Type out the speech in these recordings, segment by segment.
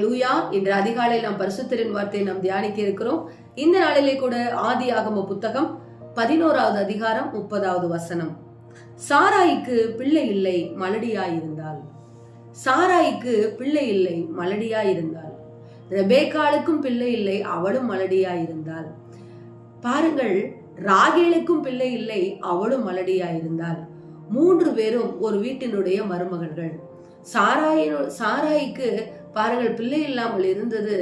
ஹல்லேலூயா. இன்று அதிகாலையில் நாம் பரிசுத்தரின் வார்த்தையை நாம் தியானிக்க இருக்கிறோம். இந்த நாளிலே கூட ஆதியாகம புத்தகம் 11வது அதிகாரம் 30வது வசனம். சாராய்க்கு பிள்ளை இல்லை, மலடியாயிருந்தாள். சாராய்க்கு பிள்ளை இல்லை, மலடியாயிருந்தாள். ரெபேக்காளுக்கும் பிள்ளை இல்லை, அவளும் மலடியாயிருந்தாள். பாருங்கள், ராகேலுக்கும் பிள்ளை இல்லை, அவளும் மலடியாயிருந்தாள். 3 பேரும் ஒரு வீட்டினுடைய மருமகள்கள். சாராய்க்கு பாருங்கள் பிள்ளை இல்லாமல் இருந்தது.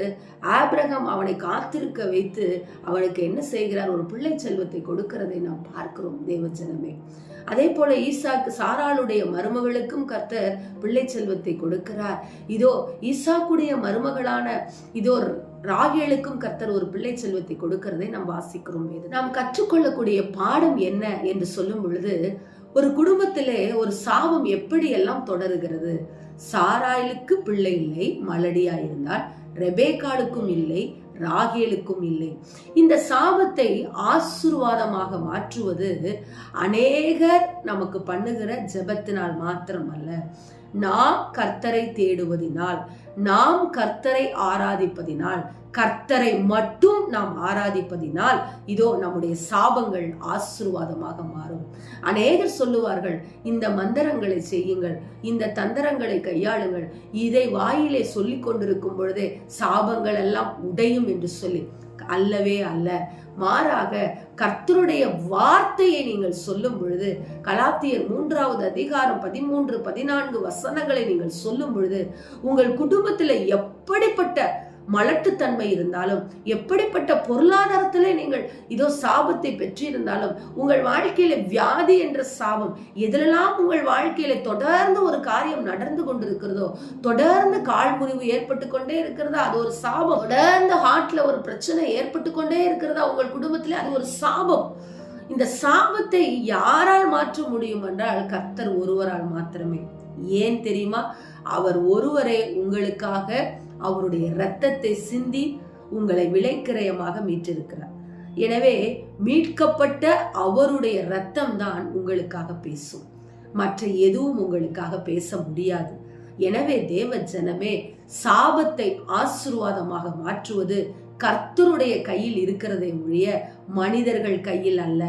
ஆபிரகாம் அவனை காத்திருக்க வைத்து அவனுக்கு என்ன செய்கிறார்? ஒரு பிள்ளை செல்வத்தை கொடுக்கிறதை நாம் பார்க்கிறோம் தேவஜனமே. அதே போல ஈசாக்கு சாராளுடைய மருமகளுக்கும் கர்த்தர் பிள்ளை செல்வத்தை கொடுக்கிறார். இதோ ஈசாக்குடைய மருமகளான இதோ ராகேலுக்கும் கர்த்தர் ஒரு பிள்ளை செல்வத்தை கொடுக்கிறதை நாம் வாசிக்கிறோம். நாம் கற்றுக்கொள்ளக்கூடிய பாடம் என்ன என்று சொல்லும் பொழுது, ஒரு குடும்பத்திலே ஒரு சாபம் எப்படி எல்லாம் தொடருகிறது. சாராயிலுக்கு பிள்ளை இல்லை, மலடியாயிருந்தால். ரெபேக்காளுக்கும் இல்லை, ராகேலுக்கும் இல்லை. இந்த சாபத்தை ஆசீர்வாதமாக மாற்றுவது அநேகர் நமக்கு பண்ணுகிற ஜெபத்தினால் மாத்திரமல்ல, நாம் கர்த்தரை தேடுவதினால், நாம் கர்த்தரை ஆராதிப்பதினால், கர்த்தரை மட்டும் நாம் ஆராதிப்பதினால் இதோ நம்முடைய சாபங்கள் ஆசீர்வாதமாக மாறும். அநேகர் சொல்லுவார்கள், இந்த மந்திரங்களை செய்யுங்கள், இந்த தந்திரங்களை கையாளுங்கள், இதை வாயிலே சொல்லிக் கொண்டிருக்கும் பொழுதே சாபங்கள் எல்லாம் உடையும் என்று சொல்லி. அல்லவே அல்ல. மாறாக கர்த்தருடைய வார்த்தையை நீங்கள் சொல்லும் பொழுது, கலாத்தியர் 3வது அதிகாரம் 13, 14 வசனங்களை நீங்கள் சொல்லும் பொழுது, உங்கள் குடும்பத்தில் எப்படிப்பட்ட மலட்டுத்தன்மை இருந்தாலும், எப்படிப்பட்ட பொருளாதாரத்திலே நீங்கள் இதோ சாபத்தை பெற்றிருந்தாலும், உங்கள் வாழ்க்கையில வியாதி என்ற சாபம் எதிலெல்லாம் உங்கள் வாழ்க்கையில தொடர்ந்து ஒரு காரியம் நடந்து கொண்டிருக்கிறதோ, தொடர்ந்து கால் முறிவு ஏற்பட்டு கொண்டே இருக்கிறதா, அது ஒரு சாபம். தொடர்ந்து ஹார்ட்ல ஒரு பிரச்சனை ஏற்பட்டு கொண்டே இருக்கிறதா உங்கள் குடும்பத்திலே, அது ஒரு சாபம். இந்த சாபத்தை யாரால் மாற்ற முடியும் என்றால் கர்த்தர் ஒருவரால் மாத்திரமே. ஏன் தெரியுமா? அவர் ஒருவரே உங்களுக்காக அவருடைய இரத்தத்தை சிந்தி உங்களை விலைக்கிரயமாக மீட்டிருக்கிறார். எனவே மீட்கப்பட்ட அவருடைய இரத்தம் தான் உங்களுக்காக பேசும். மற்ற எதுவும் உங்களுக்காக பேச முடியாது. எனவே தேவ ஜனமே, சாபத்தை ஆசீர்வாதமாக மாற்றுவது கர்த்தருடைய கையில் இருக்கிறதை ஒழிய மனிதர்கள் கையில் அல்ல.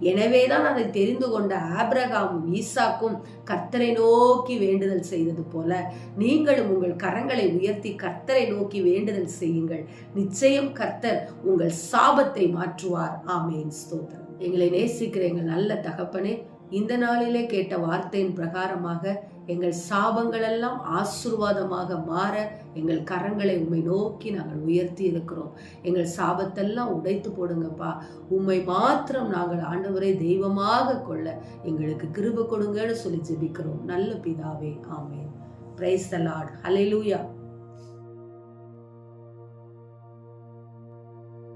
எனவேதான் அதை தெரிந்து கொண்ட ஆபிரகாமும் ஈசாக்கும் கர்த்தரை நோக்கி வேண்டுதல் செய்தது போல நீங்களும் உங்கள் கரங்களை உயர்த்தி கர்த்தரை நோக்கி வேண்டுதல் செய்யுங்கள். நிச்சயம் கர்த்தர் உங்கள் சாபத்தை மாற்றுவார். ஆமென். ஸ்தோத்திரம். எங்களை நேசிக்கிற எங்கள் நல்ல தகப்பனே, இந்த நாளிலே கேட்ட வார்த்தையின் பிரகாரமாக எங்கள் சாபங்கள் எல்லாம் ஆசீர்வாதமாக மாற எங்கள் கரங்களை உம்மை நோக்கி நாங்கள் உயர்த்தி இருக்கிறோம். எங்கள் சாபத்தெல்லாம் உடைத்து போடுங்கப்பா. உம்மை மாத்திரம் நாங்கள் ஆண்டவரை தெய்வமாக கொள்ள எங்களுக்கு கிருபை கொடுங்கன்னு சொல்லி ஜெபிக்கிறோம் நல்ல பிதாவே. Amen. Praise the lord. Hallelujah.